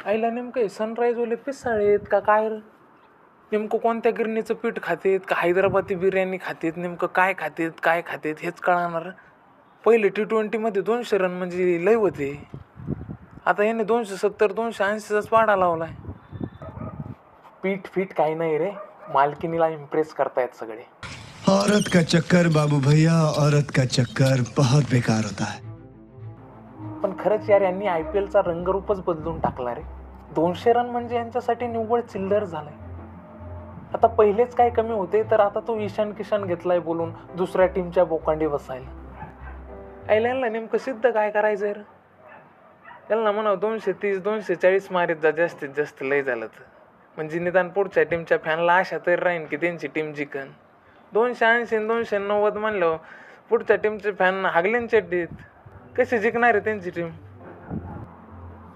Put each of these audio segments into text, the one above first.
आईला नेमकं सनराईजवाले पिसाळे आहेत का काय रे? नेमकं कोणत्या गिरणीचं पीठ खातेत का हैदराबादी बिर्याणी खातेत, नेमकं काय खातेत हेच कळणार. पहिले T20मध्ये 200 रन म्हणजे लय होते. आता याने 270 280चाच पाडा लावलाय. पीठ फीट काही नाही रे, मालकिनीला इम्प्रेस करतायत सगळे. औरत का चक्कर बाबू भैया, औरत का चक्कर बहुत बेकार होता है. पण खरंच यार, यांनी IPLचा रंगरूपच बदलून टाकला रे. 200 रन म्हणजे यांच्यासाठी निव्वळ चिल्लर झालंय. आता पहिलेच काय कमी होते, तर आता तो ईशान किशन घेतलाय बोलून दुसऱ्या टीमच्या बोकांडी बसायला. आयलँडला नेमकं सिद्ध काय करायचंय रे? त्यांना म्हणा 230 240 मारीत जा जास्तीत जास्त, लय झालं तर. म्हणजे निदान पुढच्या टीमच्या फॅनला आशा तरी राहीन की त्यांची टीम जिंकन. 280 290 म्हणलं पुढच्या टीमचे फॅन हागलेन चड्डीत. कशी जिंकणार आहे त्यांची टीम?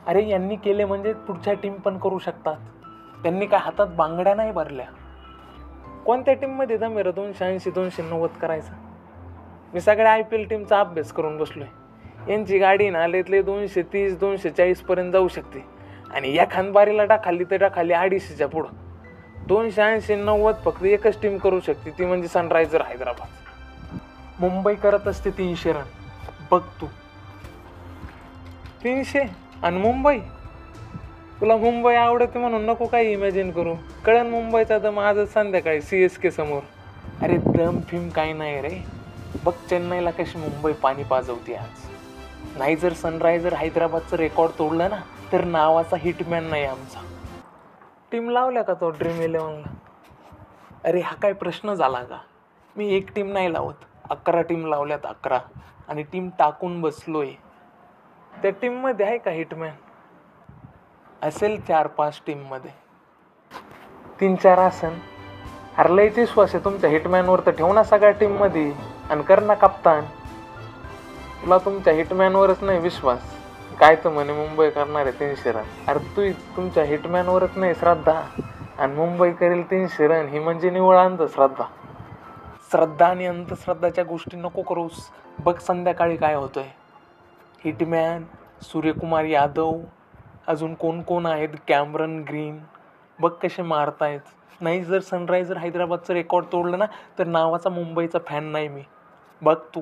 अरे यांनी केले म्हणजे पुढच्या टीम पण करू शकतात. त्यांनी काय हातात बांगड्या नाही भरल्या. कोणत्या टीममध्ये दम आहे रे 280 290 करायचा? मी सगळ्या IPL टीमचा अभ्यास करून बसलोय. यांची गाडी ना आलेतले 230 240 पर्यंत जाऊ शकते, आणि या खानबारीला टाकाली तर टाकाली 250च्या पुढं. 280 90 फक्त एकच टीम करू शकते, ती म्हणजे सनरायझर हैदराबाद. मुंबई करत असते 300 रन. बघ तू 300 आणि मुंबई. तुला मुंबई आवडते म्हणून नको काही इमॅजिन करू. कळण मुंबईचा दम आजच संध्याकाळी CSK समोर. अरे दम फिम काही नाही रे. बघ चेन्नईला कशी मुंबई पाणी पाजवते आज. नाही जर सनरायझर हैदराबादचं रेकॉर्ड तोडलं ना, तर नावाचा हिटमॅन नाही आमचा. टीम लावल्या का तो Dream11ला? अरे हा काय प्रश्न झाला का? मी एक टीम नाही लावत, 11 टीम लावल्यात, 11. आणि टीम टाकून बसलोय. त्या टीममध्ये आहे का हिटमॅन? असेल 4-5 टीममध्ये, 3-4 असन. अरे लयच विश्वास आहे तुमच्या हिटमॅनवर, तर ठेव ना सगळ्या टीममध्ये आणि कर ना कप्तान. तुला तुमच्या हिटमॅनवरच नाही विश्वास. काय तर म्हणे मुंबई करणार आहे 300 रन. अरे तुमच्या हिटमॅनवरच नाही श्रद्धा, आणि मुंबई करेल 300 रन ही म्हणजे निवळ अंधश्रद्धा. श्रद्धा आणि अंधश्रद्धाच्या गोष्टी नको करूस. बघ संध्याकाळी काय होतंय. हिटमॅन, सूर्यकुमार यादव, अजून कोण कोण आहेत, कॅमरन ग्रीन. बघ कसे मारतायत. नाही जर सनरायझर हैदराबादचं रेकॉर्ड तोडलं ना, तर नावाचा मुंबईचा फॅन नाही मी. बघ तू.